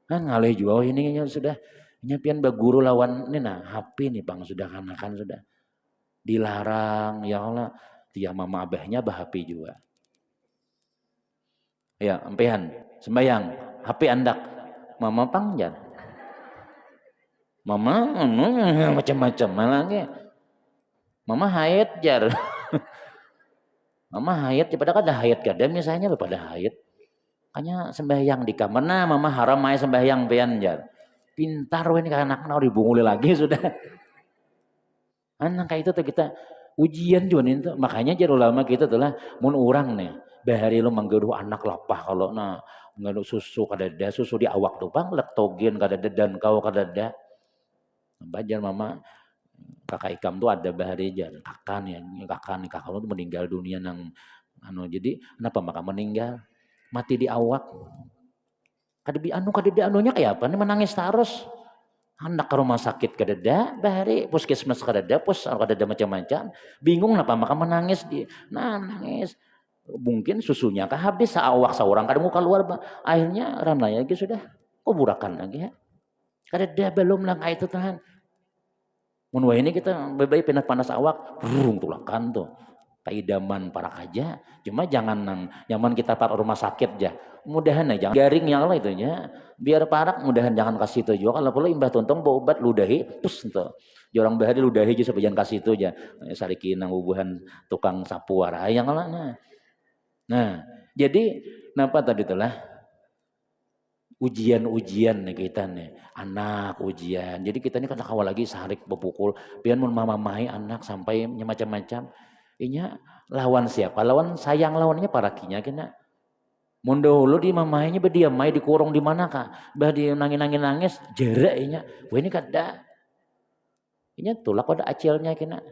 Kan ngalih juga ini sudah. Nyapian baguru lawan ini nah HP nih bang sudah kanakan sudah. Dilarang ya Allah. Tiap mama abahnya bah HP juga. Ya, empehan sembayang HP andak. Mama pangjan. Mama macam-macam malangnya. Mama hayat jar. Mama hayat pada kada hayat kada misalnya pada hayat. Kanya sembahyang di kamar. Nah, mama haram aja sembahyang pian jar. Pintar ini anak-anak dibunguli lagi sudah. Anak kayak itu tuh kita ujian juga nih tuh. Makanya jar ulama kita tuh lah mun urang nih. Bahari lo manggaduh anak lapah kalau nah ngadu susu kadada susu di awak tuh bang lektogen kadada dan kau kadada. Bajar mama kakak Ikam tuh ada bahari jar kakak tuh meninggal dunia nang jadi kenapa maka meninggal mati di awak kadada anunya kayak apa nih menangis terus anak ke rumah sakit kadada bahari puskesmas kadada kadada macam-macam bingung kenapa maka menangis nangis mungkin susunya kah habis seawak seorang kadang mau keluar akhirnya ranai lagi sudah kuburakan lagi ya kadada belum lah kayak itu tahan. Mun ini kita bebay pindah panas awak, burung tulakan tuh. Kaidaman para kaja, cuma jangan nang nyaman kita para rumah sakit aja. Mudahan aja jangan garing yang lah itunya. Biar parak mudahan jangan kasih itu juga. Kalau perlu imbah tontong bawa obat ludahi, terus tuh. Jorang bahari ludahi aja supaya jangan kasih itu aja. Sarikin nang ubuhan tukang sapu warai yang lah. Nah, jadi kenapa tadi itulah ujian-ujian nih kita nih anak ujian jadi kita ini kan awal lagi sehari bepukul pian mun mamai anak sampai macam-macam inya lawan siapa lawan sayang lawannya para kinya kena mun dahulu di mamainya berdiam mai dikurung di mana kah bah di nangis jerak inya wah ini kada inya tulak wadah acilnya kena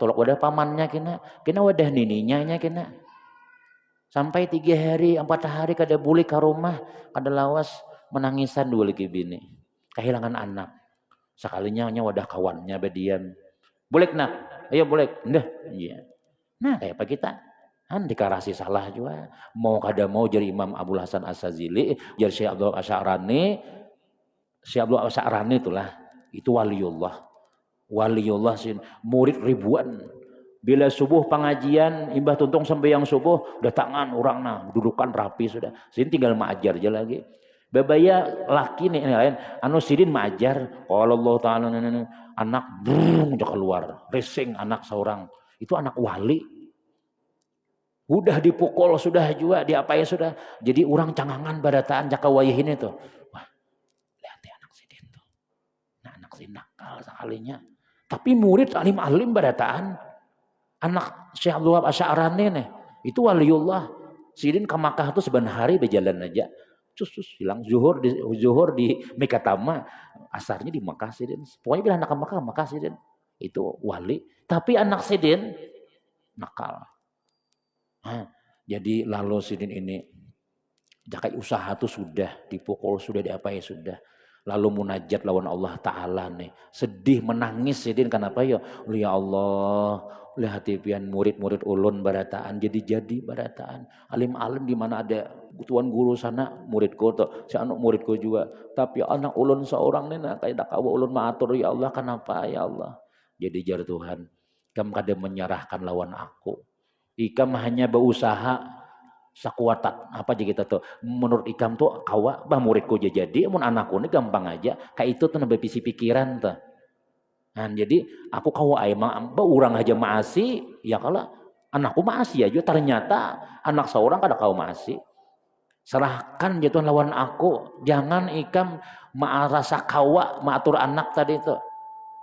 tulak wadah pamannya kena wadah nininya inya kena sampai 3 hari 4 hari kada buli ke rumah kada lawas menangisan dua lagi bini kehilangan anak sekalinya wadah kawannya bedian boleh nak ayo boleh ndah iya nah kayak apa kita kan dikarasi salah juga mau kada mau jadi Imam Abdul Hasan As-Sazili jadi Syekh Abdul Asy'arani itulah itu waliullah sin murid ribuan. Bila subuh pengajian, imbah tuntung sembahyang subuh, udah tangan orang nah, dudukan rapi sudah. Sidin tinggal maajar aja lagi. Babaya laki nih lain, anu sidin maajar. Kalau Allah Taala anak brung keluar, racing anak seorang. Itu anak wali. Udah dipukul sudah juga, diapain sudah. Jadi orang cangangan badataan jaka wayahin itu. Wah, lihat ya anak sidin tuh. Nah anak sidin nakal sekalinya. Tapi murid alim-alim badataan. Anak Syekh Abdul Wahab Asy'arani nih, itu waliullah. Sidin ke Makkah tuh sebenarnya hari berjalan aja. Sus hilang zuhur di Mekatama, asarnya di Makkah Sidin. Pokoknya bila anak ke Makkah Sidin. Itu wali. Tapi anak Sidin nakal. Jadi lalu Sidin ini jakai usaha tuh sudah dipukul sudah diapain sudah. lalu munajat lawan Allah Ta'ala nih, sedih menangis sidin kenapa ya? Ya Allah, lihat pian murid-murid ulun barataan jadi barataan alim-alim di mana ada tuan guru sana muridku tuh si anak muridku juga tapi anak ulun seorang nih nah kayak kawa ulun maatur ya Allah kenapa ya Allah jadi jar Tuhan ikam kada menyerahkan lawan aku ikam hanya berusaha sakuatan apa aja kita tuh menurut ikam tuh kawa bah muridku jadi mun anakku ini gampang aja kayak itu tuh nambah pisi pikiran tuh nah jadi aku kawa emang orang aja masih ya kalau anakku masih aja ternyata anak seorang kada kau masih serahkan gitu lawan aku jangan ikam rasa kawa maatur anak tadi itu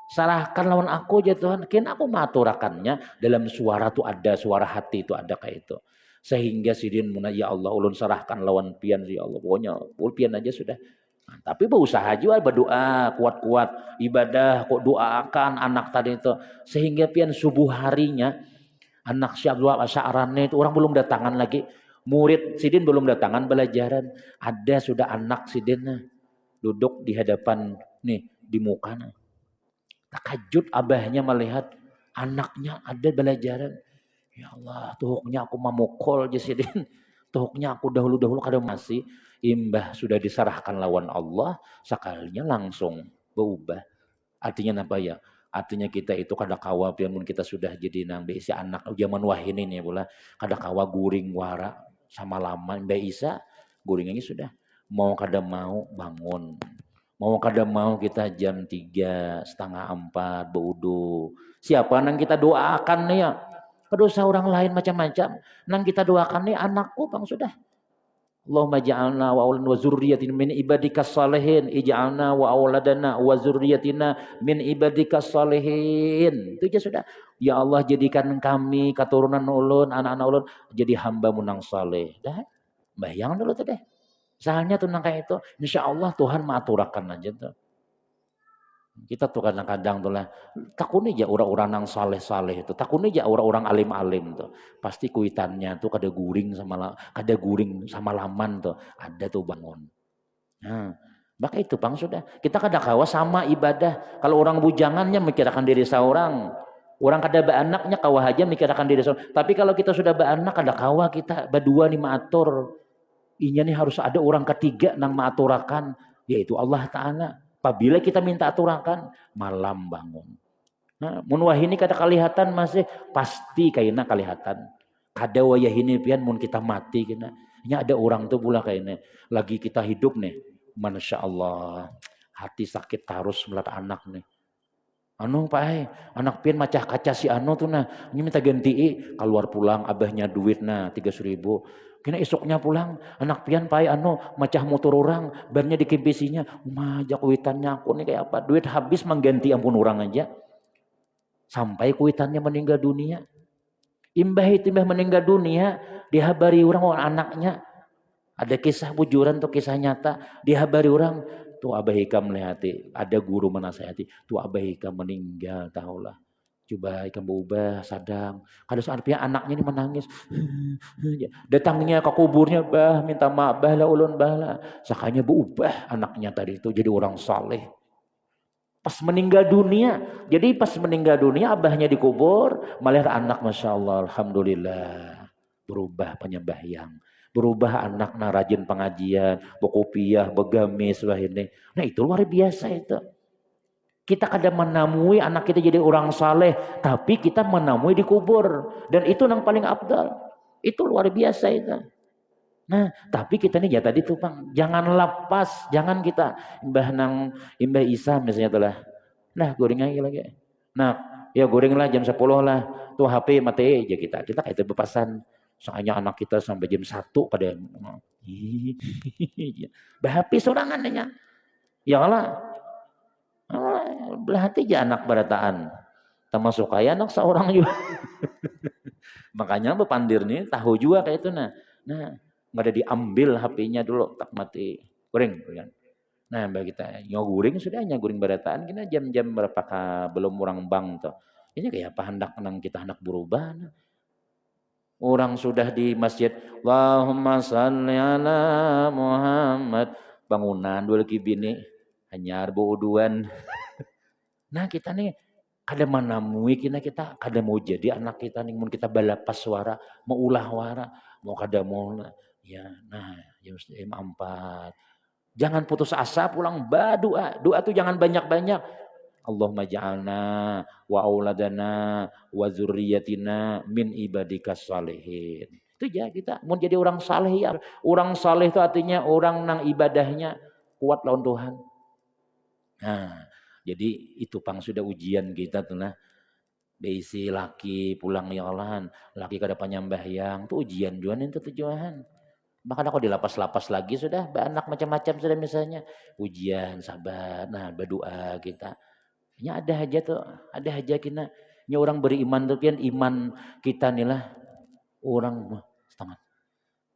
serahkan lawan aku aja Tuhan kin aku maturakannya dalam suara tuh ada suara hati itu ada kayak itu sehingga sidin muna ya Allah ulun serahkan lawan pian ya Allah pokoknya pian aja sudah nah, tapi berusaha juga berdoa kuat-kuat ibadah kok doakan anak tadi itu sehingga pian subuh harinya anak si Abdul Asy'arani itu orang belum datangan lagi murid sidin belum datangan belajaran ada sudah anak sidin duduk di hadapan nih di muka takajud abahnya melihat anaknya ada belajaran. Ya Allah, tuhuknya aku mamukol jasidin. Tuhuknya aku dahulu-dahulu kada masih imbah sudah diserahkan lawan Allah, sekalinya langsung berubah. Artinya apa ya? Artinya kita itu kada kawa pian kita sudah jadi nang beisi anak zaman wahini nih pula kada kawa guring wara sama lama Mbak Isa guring ini sudah mau kada mau bangun mau kada mau kita jam 3:30 beudu. Siapa nang kita doakan nih ya? Kada usah orang lain macam-macam. Nang kita doakan nih anakku bang sudah. Allahumma ja'alna wa auladana wa zurriyatina min ibadikas salihin. Ij'alna wa auladana wa zurriyatina min ibadikas salihin. Itu aja sudah. Ya Allah jadikan kami keturunan ulun, anak-anak ulun jadi hamba-Mu nang saleh. Dah. Bayang dulu tuh deh. Soalnya tuh kayak itu, insya Allah Tuhan maturakan aja tuh. Kita tuh kadang-kadang tuh lah, takuni aja orang-orang nang saleh-saleh itu, takuni aja orang-orang alim-alim tuh. Pasti kuitannya tuh kada guring sama laman tuh, ada tuh bangun. Nah, maka itu bang sudah. Kita kada kawa sama ibadah. Kalau orang bujangannya mikirkan diri seorang, orang kada beanaknya kawa aja mikirkan diri seorang. Tapi kalau kita sudah beanak kada kawa kita berdua nih maatur. Inya nih harus ada orang ketiga nang mengaturakan yaitu Allah Ta'ala. Apabila kita minta aturakan malam bangun. Nah, mun wahini kada kalihatan masih pasti kayaknya kalihatan. Kada wayahini pian mun kita mati kena. Nya ada orang tuh pula kayaknya lagi kita hidup nih. Masya Allah hati sakit terus melihat anak nih. Anu pak anak pian macah kaca si anu tuh nah ini minta ganti keluar pulang abahnya duit nah 300.000 kena esoknya pulang anak pian pai anu macah motor orang bannya dikempisinya majak kuitannya aku nih kayak apa duit habis mengganti ampun orang aja sampai kuitannya meninggal dunia imbah meninggal dunia dihabari orang anaknya ada kisah bujuran tuh kisah nyata dihabari orang tuh abah hikam melihati ada guru menasihati tuh abah hikam meninggal tahulah coba ikam berubah sadang kada artinya anaknya ini menangis datangnya ke kuburnya bah minta maaf bah lah ulun bah lah sakanya berubah anaknya tadi itu jadi orang saleh pas meninggal dunia jadi pas meninggal dunia abahnya dikubur malah anak masya Allah alhamdulillah berubah penyembahyang berubah anak nah rajin pengajian bekopiah begamis lah ini nah itu luar biasa itu kita kadang menemui anak kita jadi orang saleh, tapi kita menemui di kubur. Dan itu yang paling abdal. Itu luar biasa itu. Nah, tapi kita nih ya tadi tuh Bang, jangan lepas, jangan kita Mbah Isa misalnya tuh lah. Nah, goreng lagi. Nah, ya goreng lah jam 10 lah. Tuh HP mati aja kita. Kita kayak itu bepasan. Soalnya anak kita sampai jam 1 pada HP sorangan nya. Ya Allah. Berarti aja anak berataan termasuk kayak anak seorang juga makanya bepandir nih tahu juga kayak itu nah nggak ada diambil HP-nya dulu tak mati goreng nah bagi kita nyoguring sudah nyoguring berataan kita jam-jam berapa belum orang bang tuh ini kayak apa hendak nang kita hendak berubah nah. Orang sudah di masjid Allahumma salli ala Muhammad bangunan dua lagi bini Hanyar beuduan. Nah kita nih kada manamui kita kada mau jadi anak kita nih mun kita balapas suara mau ulah wara mau kada mau ya nah jam 4 jangan putus asa pulang doa doa tuh jangan banyak-banyak Allahumma ja'alna wa auladana wa zurriyatina min ibadikas salihin itu ya kita mau jadi orang saleh ya orang saleh itu artinya orang nang ibadahnya kuat lawan Tuhan. Nah, jadi itu pang sudah ujian kita tuh nah. Beisi laki pulang ya Allahan, laki kada panyambahyang, tuh ujian juan itu tujuan. Bahkan aku dilapas-lapas lagi sudah, anak macam-macam sudah misalnya. Ujian, sabar, nah berdoa kita. Ya ada aja tuh, ada aja kita. Nya orang beriman tuh pian iman kita nih lah. Orang setengah,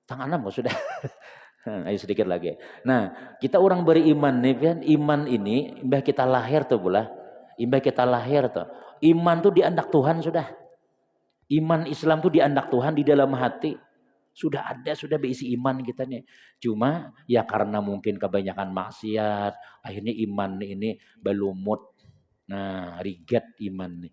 setengah enam sudah. Ayo sedikit lagi. Nah, kita orang beriman nih kan, iman ini imbah kita lahir tuh bola. Imbah kita lahir tuh. Iman tuh diandak Tuhan sudah. Iman Islam tuh diandak Tuhan di dalam hati. Sudah ada, sudah berisi iman kita nih. Cuma ya karena mungkin kebanyakan maksiat, akhirnya iman ini belumut. Nah, rigat iman nih.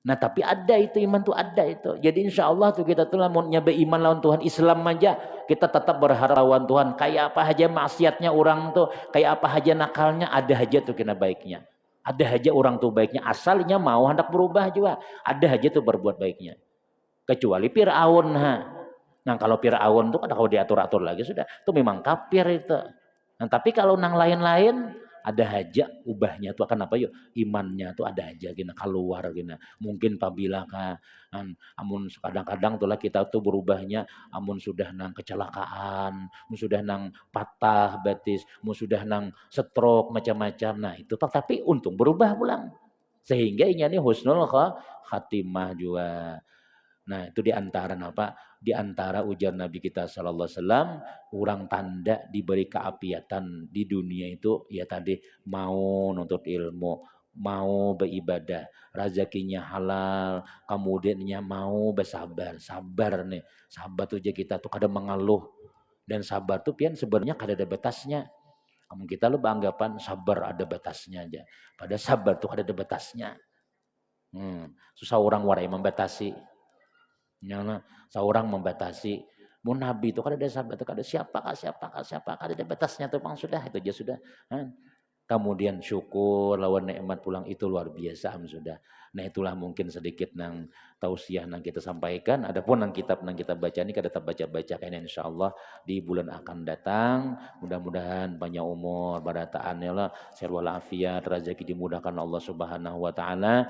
Nah tapi ada itu iman tuh ada itu. Jadi insya Allah tuh kita tuh mau nyabe iman lawan Tuhan Islam aja kita tetap berharap lawan Tuhan. Kayak apa aja maksiatnya orang tuh, kayak apa aja nakalnya ada aja tuh kena baiknya. Ada aja orang tuh baiknya asalnya mau hendak berubah juga. Ada aja tuh berbuat baiknya. Kecuali Fir'aun. Nah kalau Fir'aun tuh kalau diatur-atur lagi sudah. Itu memang kafir itu. Nah tapi kalau nang lain-lain ada aja ubahnya tuh akan apa yuk imannya tuh ada aja gina keluar gina mungkin apabila amun kadang-kadang tuh lah kita tuh berubahnya amun sudah nang kecelakaan mun sudah nang patah batis mun sudah nang stroke macam-macam nah itu tapi untung berubah pulang sehingga ini husnul khatimah juga. Nah itu diantara apa? Diantara ujar Nabi kita Sallallahu Alaihi Wasallam, orang tanda diberi keapiatan di dunia itu ya tadi mau nuntut ilmu, mau beribadah, rezekinya halal, kemudiannya mau bersabar, sabar nih, sabar tuh aja kita tuh kadang mengeluh dan sabar tuh pian sebenarnya kada ada batasnya. Kamu kita lu beranggapan sabar ada batasnya aja, pada sabar tuh ada batasnya. Susah orang warai membatasi. Nyala seorang membatasi mun nabi itu kan ada sahabat itu ada siapa ada batasnya tuh bang sudah itu aja sudah kemudian syukur lawan nikmat pulang itu luar biasa sudah. Nah itulah mungkin sedikit nang tausiah nang kita sampaikan adapun nang kita baca ini kita tetap baca kayaknya insyaallah di bulan akan datang mudah-mudahan banyak umur barataan ya lah sehat walafiat rezeki dimudahkan Allah Subhanahu wa taala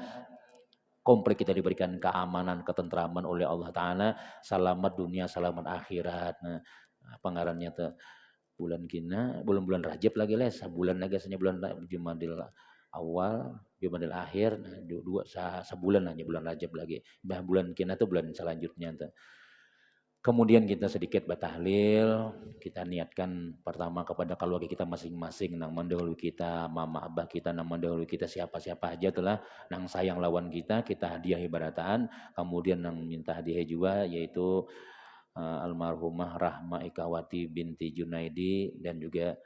komplek kita diberikan keamanan, ketentraman oleh Allah Ta'ala, selamat dunia, selamat akhirat. Nah, apa ngarannya tuh bulan kina, bulan-bulan Rajab lagi les, sebulan lagi saja bulan Jumadil awal, Jumadil akhir, nah, sebulan aja bulan Rajab lagi. Bah bulan kina tuh bulan selanjutnya tuh. Kemudian kita sedikit bertahlil, kita niatkan pertama kepada keluarga kita masing-masing, nang mendahului kita, mama abah kita, nang mendahului kita siapa-siapa aja telah, nang sayang lawan kita hadiah ibarataan, kemudian nang minta hadiah juga yaitu almarhumah Rahma Ikawati binti Junaidi dan juga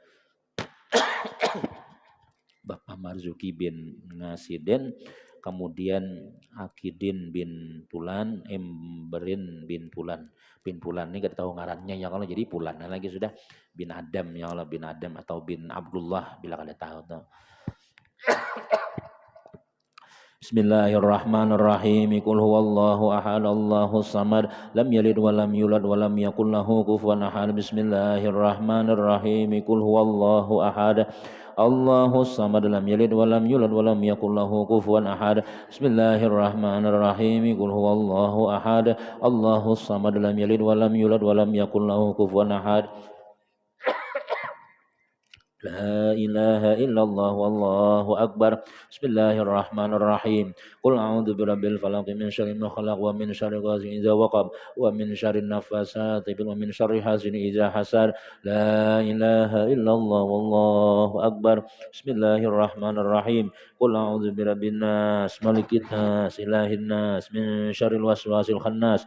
Bapak Marzuki bin Ngasiden, kemudian Akidin bin Pulan, Emberin bin Pulan. Bin Pulan ini gak tahu ngarannya ya kalau jadi Pulan lagi sudah bin Adam ya Allah bin Adam atau bin Abdullah bila kada tahu tuh. Bismillahirrahmanirrahim. Qul huwallahu ahad Allahus samad lam yalid wa lam yulad wa lam yakul lahu kufuwan ahad. Bismillahirrahmanirrahim. Qul huwallahu ahad Allahus samad lam yalid wa lam yulad wa lam yakul lahu kufuwan ahad. Bismillahirrahmanirrahim. Qul huwallahu ahad Allahus samad lam yalid wa lam yulad wa lam yakul lahu kufuwan ahad. La ilaha illallah wallahu akbar. Bismillahirrahmanirrahim. Qul a'udzu birabbil falaq min syarri ma khalaq wa min syarri ghasiqin idza waqab wa min syarri nafasati wa min syarri hasidin idza hasad. La ilaha illallah wallahu akbar. Bismillahirrahmanirrahim. Qul a'udzu birabbin nas malikin nas ilahin nas min syarril waswasil khannas